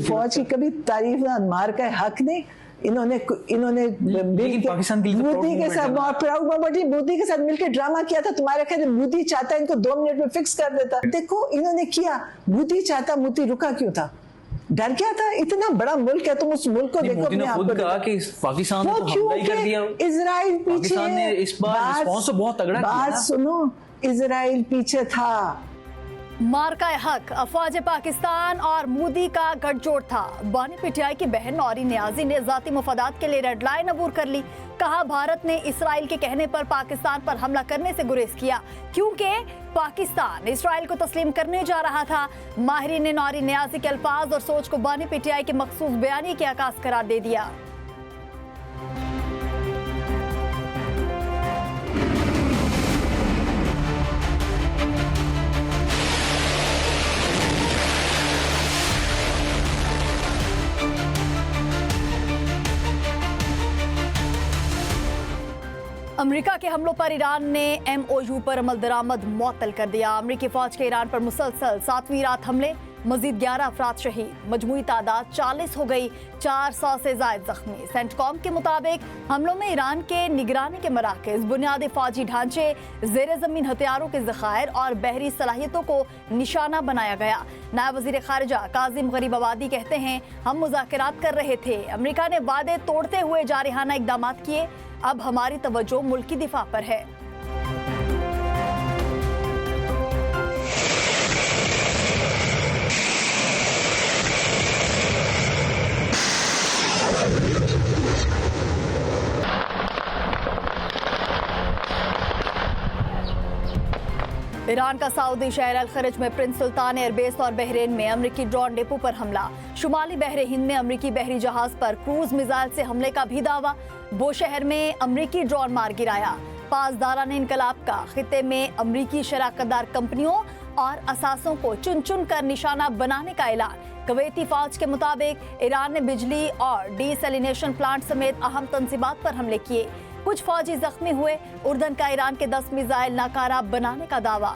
फौज की कभी तारीफ ना, मार का हक नहीं। इन्होंने पाकिस्तान के लिए मोदी के साथ मोदी के साथ मिलकर ड्रामा किया था। तुम्हारे ख्याल मोदी चाहता इनको 2 मिनट में फिक्स कर देता। देखो इन्होंने किया, मोदी चाहता, मोदी रुका क्यों था? डर क्या था? इतना बड़ा मुल्क है, तुम उस मुल्क को देखो। मोदी ने खुद कहा कि पाकिस्तान ने तो हमला ही कर दिया, इजराइल पीछे, पाकिस्तान ने इस बार रिस्पॉन्स तो बहुत तगड़ा किया। बात सुनो, इजराइल पीछे था। मार्का हक अफवाज पाकिस्तान और मोदी का गठजोड़ था। बानी पीटीआई की बहन नौरी नियाजी ने जाती मुफादात के लिए रेड लाइन अबूर कर ली। कहा भारत ने इसराइल के कहने पर पाकिस्तान पर हमला करने से गुरेज किया क्योंकि पाकिस्तान इसराइल को तस्लीम करने जा रहा था। माहिरीन ने नौरी नियाजी के अल्फाज और सोच को बानी पीटीआई के मखसूस बयानी के आकाश करार दे दिया। अमेरिका के हमलों पर ईरान ने MOU पर अमल दरामद मुअत्तल कर दिया। अमेरिकी फौज के ईरान पर मुसलसल 7वीं रात हमले, मजीद 11 अफराद शहीद, मजमूई तादाद 40 हो गई, 400 से जायद जख्मी। सेंटकॉम के मुताबिक हमलों में ईरान के निगरानी के मराकज़, बुनियादी फौजी ढांचे, ज़ेर ज़मीन हथियारों के ज़खायर और बहरी सलाहियतों को निशाना बनाया गया। नायब वज़ीर ख़ारिजा काज़िम गरीबाबादी कहते हैं, हम मुज़ाकरात कर रहे थे, अमेरिका ने वादे तोड़ते हुए जारहाना इक़दाम किए, अब हमारी तवज्जो मुल्की दिफा पर है। ईरान का सऊदी शहर अल खरज में प्रिंस सुल्तान एयरबेस और बहरीन में अमरीकी ड्रोन डिपो पर हमला। शुमाली बहरे हिंद में अमरीकी बहरी जहाज पर क्रूज मिसाइल से हमले का भी दावा। बो शहर में अमरीकी ड्रोन मार गिराया। पासदारान इनकलाब का खित्ते में अमरीकी शराकतदार कंपनियों और असासों को चुन चुन कर निशाना बनाने का ऐलान। कुवैती फौज के मुताबिक ईरान ने बिजली और डीसैलिनेशन प्लांट समेत अहम तंजीबात पर हमले किए। कुछ फौजी जख्मी हुए। उर्दन का ईरान के 10 मिसाइल नाकारा बनाने का दावा।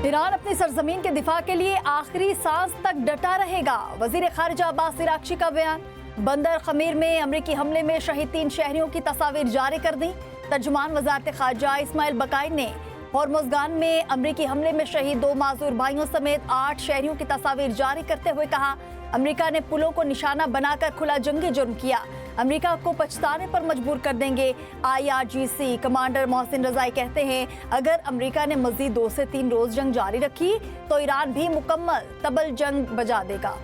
ईरान अपनी सरजमीन के दिफा के लिए आखिरी सांस तक डटा रहेगा। वजीर खारिजा अब्बास इराक्ची का बयान। बंदर खमीर में अमरीकी हमले में शहीद 3 शहरियों की तस्वीर जारी कर दी। तर्जुमान वजारत खारजा इस्माइल बकाई ने होर्मुज़गान में अमरीकी हमले में शहीद 2 माजूर भाइयों समेत 8 शहरियों की तस्वीर जारी करते हुए कहा, अमेरिका ने पुलों को निशाना बनाकर खुला जंगी जुर्म किया, अमेरिका को पछताने पर मजबूर कर देंगे। IRGC कमांडर मोहसिन रजाई कहते हैं, अगर अमेरिका ने मजीद 2 से 3 रोज जंग जारी रखी तो ईरान भी मुकम्मल तबल जंग बजा देगा।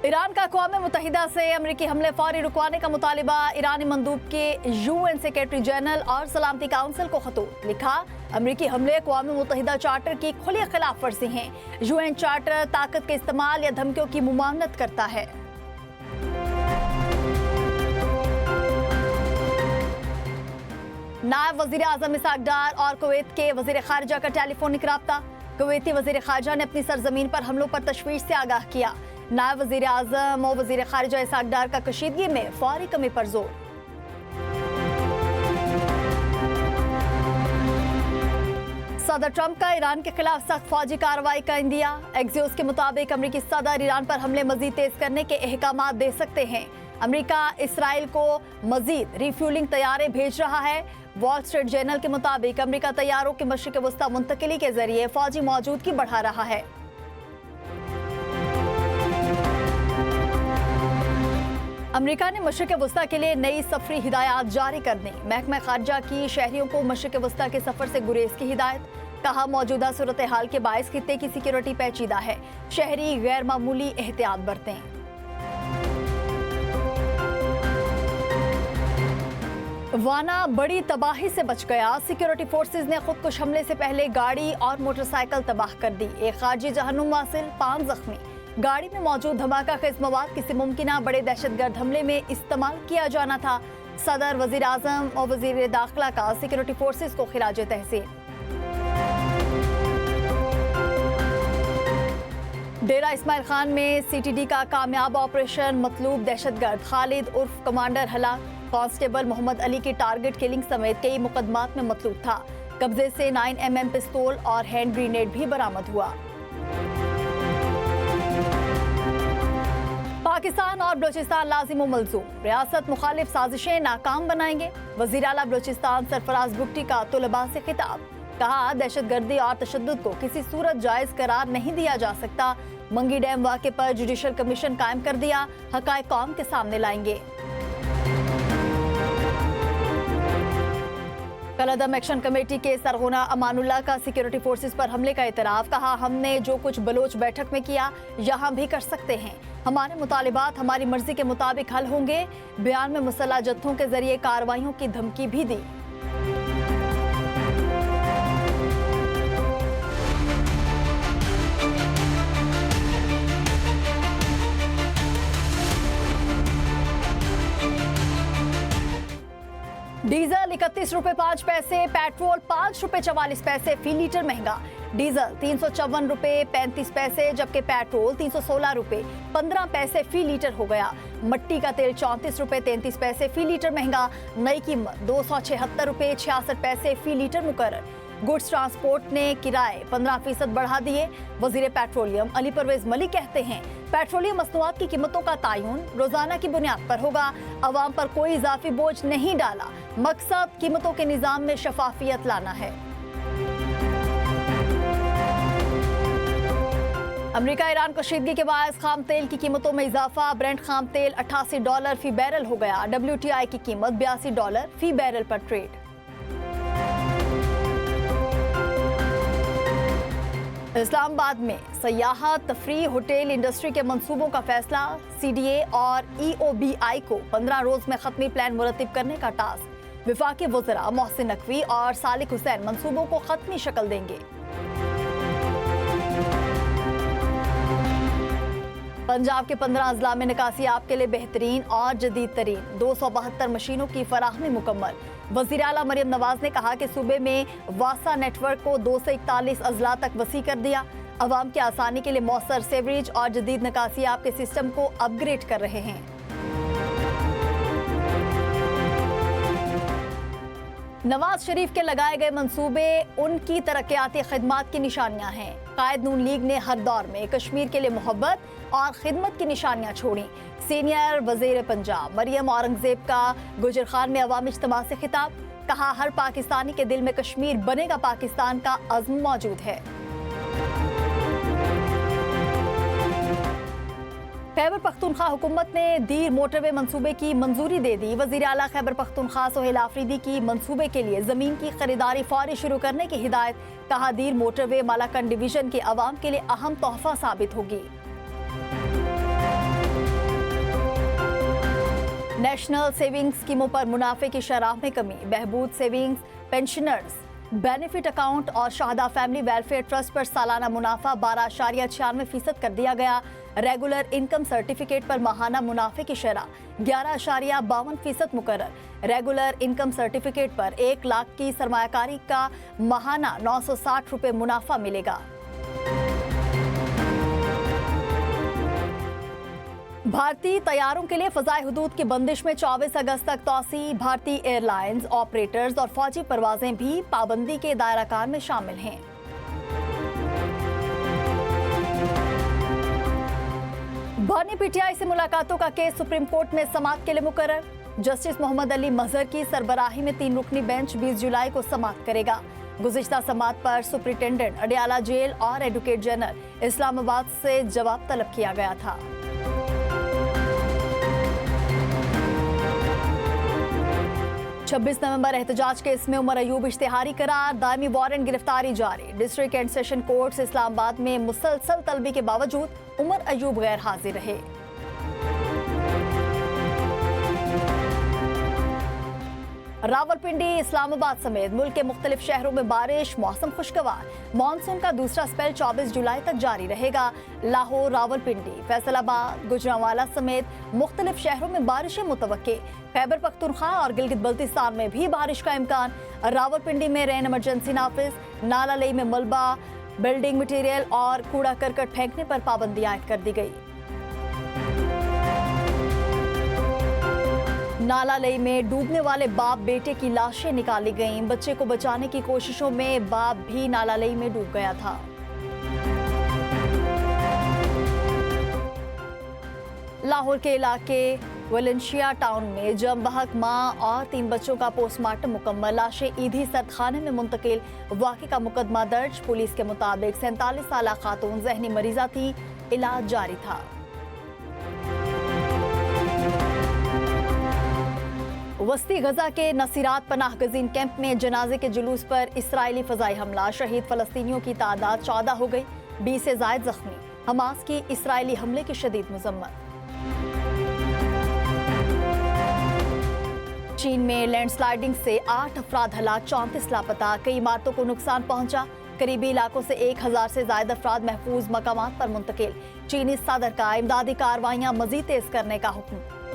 ईरान का अक़वाम मुत्तहिदा से अमरीकी हमले फौरी रुकवाने का मुतालिबा। ईरानी मंदूब के UN सेक्रेटरी जनरल और सलामती काउंसिल को खतूत लिखा, अमरीकी हमले अक़वाम मुत्तहिदा चार्टर की खुली खिलाफ वर्जी हैं। UN चार्टर ताकत के इस्तेमाल या धमकियों की मुमानत करता है। नायब वज़ीर आज़म इसहाक डार और कुवैत के वज़ीर खारिजा का टेलीफोनिक राब्ता। कुवैती वज़ीर खारिजा ने अपनी सरजमीन पर हमलों पर तशवीश से आगाह किया। नायब वज़ीर आज़म और वज़ीर खारिजा इसहाक डार का कशीदगी में फौरी कमी पर जोर। सदर ट्रंप का ईरान के खिलाफ सख्त फौजी कार्रवाई का इंदिया। एक्सियोस के मुताबिक अमरीकी सदर ईरान पर हमले मजीद तेज करने के अहकामात दे सकते हैं। अमरीका इसराइल को मजीद रिफ्यूलिंग तैयारे भेज रहा है। वॉल स्ट्रीट जर्नल के मुताबिक अमरीका तैयारों की मशरिक़ वस्ता मुंतकिली के जरिए फौजी मौजूदगी बढ़ा रहा है। अमेरिका ने मशरिक़ वस्ता के लिए नई सफरी हिदायत जारी कर दी। महकमा खारजा की शहरियों को मशरिक़ वस्ता के सफर से गुरेज की हिदायत। कहा, मौजूदा सूरत हाल के बायस खित्ते की सिक्योरिटी पेचीदा है, शहरी गैर मामूली एहतियात बरतें। वाना बड़ी तबाही से बच गया। सिक्योरिटी फोर्सेज ने खुदकुश हमले से पहले गाड़ी और मोटरसाइकिल तबाह कर दी। एक खारजी जहन्नुम वासिल, 5 जख्मी। गाड़ी में मौजूद धमाका खेज मवाद किसी मुमकिना बड़े दहशतगर्द हमले में इस्तेमाल किया जाना था। सदर, वजीर आजम और वजीर दाखिला का सिक्योरिटी फोर्सेज को खिराज तहसीन। डेरा इस्माइल खान में CTD का कामयाब ऑपरेशन। मतलूब दहशतगर्द खालिद उर्फ कमांडर हलाक। कांस्टेबल मोहम्मद अली की टारगेट किलिंग समेत कई मुकदमात में मतलूब था। कब्जे से 9mm पिस्तौल और हैंड ग्रेनेड भी बरामद हुआ। पाकिस्तान और बलूचिस्तान लाजिम मलजूम, रियासत मुखालिफ साजिशें नाकाम बनाएंगे। वज़ीर आला बलूचिस्तान सरफराज बुगटी का तलबा से खिताब, कहा दहशतगर्दी और तशद्दुद को किसी सूरत जायज करार नहीं दिया जा सकता। मंगी डैम वाक़े पर जुडिशल कमीशन कायम कर दिया, हक़ाइक़ कौम के सामने लाएंगे। कलअदम एक्शन कमेटी के सरगोना अमानुल्लाह का सिक्योरिटी फोर्सेस पर हमले का इतराफ़, कहा हमने जो कुछ बलोच बैठक में किया यहाँ भी कर सकते हैं। हमारे मुतालिबात हमारी मर्जी के मुताबिक हल होंगे। बयान में मुसल्लह जत्थों के जरिए कार्रवाइयों की धमकी भी दी। डीजल 31 रुपए 5 पैसे, पेट्रोल 5 रुपए 44 पैसे फी लीटर महंगा। डीजल 354 रुपए 35 पैसे, जबकि पेट्रोल 316 रुपए 15 पैसे फी लीटर हो गया। मट्टी का तेल 34 रुपए 33 पैसे फी लीटर महंगा। नई कीमत 276 रुपए 66 पैसे फी लीटर मुकर्रर। गुड्स ट्रांसपोर्ट ने किराए 15% बढ़ा दिए। वजीर पेट्रोलियम अली परवेज मलिक कहते हैं पेट्रोलियम मसनूआत की कीमतों का तायुन रोजाना की बुनियाद पर होगा। अवाम पर कोई इजाफी बोझ नहीं डाला, मकसद कीमतों के निजाम में शफाफियत लाना है। अमेरिका ईरान कशीदगी के बायस खाम तेल की कीमतों में इजाफा। ब्रेंट खाम तेल $88 फी बैरल हो गया। WTI की कीमत $82 फी बैरल पर ट्रेड। इस्लामाबाद में सयाहत तफरी होटल इंडस्ट्री के मंसूबों का फैसला। CDA और EOBI को 15 रोज में खत्मी प्लान मुरतब करने का टास्क। विफाकी वज़रा मोहसिन नकवी और सालिक हुसैन मंसूबों को खत्मी शक्ल देंगे। पंजाब के 15 अजला में निकासी आपके लिए बेहतरीन और जदीद तरीन 272 मशीनों की फराहमी मुकम्मल। वज़ीर आला मरियम नवाज ने कहा कि सूबे में वासा नेटवर्क को 2 से 41 अजला तक वसी कर दिया। अवाम की आसानी के लिए मौसर सेवरेज और जदीद निकासी आपके सिस्टम को अपग्रेड कर रहे हैं। नवाज शरीफ के लगाए गए मंसूबे उनकी तरक्याती खिदमत की निशानियां हैं। कायद नून लीग ने हर दौर में कश्मीर के लिए मोहब्बत और खिदमत की निशानियां छोड़ी। सीनियर वजीर पंजाब मरियम औरंगजेब का गुजर खान में अवामी इज्तिमा से खिताब, कहा हर पाकिस्तानी के दिल में कश्मीर बनेगा पाकिस्तान का अज़्म मौजूद है। खैबर पख्तूनख्वा हुकूमत ने दीर मोटरवे मंसूबे की मंजूरी दे दी। वज़ीर आला खैबर पख्तूनख्वा सोहेल आफरीदी की मंसूबे के लिए जमीन की खरीदारी फौरी शुरू करने की हिदायत, कहा दीर मोटरवे मालाकन डिवीजन के अवाम के लिए अहम तोहफा साबित होगी। नेशनल सेविंग्स स्कीमों पर मुनाफे की शरह में कमी। बहबूद सेविंग्स, पेंशनर्स बेनिफिट अकाउंट और शाहदा फैमिली वेलफेयर ट्रस्ट पर सालाना मुनाफा 12.96% कर दिया गया। रेगुलर इनकम सर्टिफिकेट पर माहाना मुनाफे की शरह 11.52% मुकर्रर। रेगुलर इनकम सर्टिफिकेट पर 1 लाख की सरमायाकारी का माहाना 960 रुपए मुनाफा मिलेगा। भारतीय तैयारों के लिए फ़ज़ाई हुदूद की बंदिश में 24 अगस्त तक तौसी। भारतीय एयरलाइंस ऑपरेटर्स और फौजी परवाजें भी पाबंदी के दायराकार में शामिल हैं। बर्नी पीटीआई से मुलाकातों का केस सुप्रीम कोर्ट में समाअत के लिए मुकर्रर। जस्टिस मोहम्मद अली मजहर की सरबराही में 3 रुकनी बेंच 20 जुलाई को समाअत करेगा। गुज़िश्ता समाअत पर सुप्रिंटेंडेंट अडियाला जेल और एडवोकेट जनरल इस्लामाबाद से जवाब तलब किया गया था। 26 नवंबर एहतजाज केस में उमर अयूब इश्तिहारी करार। दायमी वारंट गिरफ्तारी जारी। District and session courts Islamabad में मुसलसल तलबी के बावजूद उमर अयूब गैर हाजिर रहे। रावलपिंडी, इस्लामाबाद समेत मुल्क के मुख्तलिफ शहरों में बारिश। मौसम खुशगवार। मानसून का दूसरा स्पेल 24 जुलाई तक जारी रहेगा। लाहौर, रावलपिंडी, फैसलाबाद, गुजरांवाला समेत मुख्तलिफ शहरों में बारिशें मुतवक्के। खैबर पख्तूनख्वा और गिलगित बल्तिस्तान में भी बारिश का इम्कान। रावलपिंडी में रेन इमरजेंसी नाफिज। नालालई में मलबा, बिल्डिंग मटीरियल और कूड़ा करकट फेंकने पर पाबंदी आयद कर दी गई। नाला लई में डूबने वाले बाप बेटे की लाशें निकाली गईं। बच्चे को बचाने की कोशिशों में बाप भी नाला लई में डूब गया था। लाहौर के इलाके वलेंशिया टाउन में जम बहक मां और 3 बच्चों का पोस्टमार्टम मुकम्मल। लाशें ईदी सर्दखाने में मुंतकिल। वाक़े का मुकदमा दर्ज। पुलिस के मुताबिक 47 साला खातून जहनी मरीजा थी, इलाज जारी था। वस्ती गजा के नसीरात पनाह गजीन कैंप में जनाजे के जुलूस पर इस्राएली फजाई हमला। शहीद फलस्तीनियों की तादाद 14 हो गई, 20 से ज्यादा जख्मी। हमास की इस्राएली हमले की शदीद मजम्मत। चीन में लैंडस्लाइडिंग से 8 अफराद हलाक, 34 लापता। कई इमारतों को नुकसान पहुंचा। करीबी इलाकों से 1000 से ज्यादा अफराद महफूज मकामात पर मुंतकिल। चीनी सदर का इमदादी कार्रवाइयां मजीद तेज करने का हुक्म।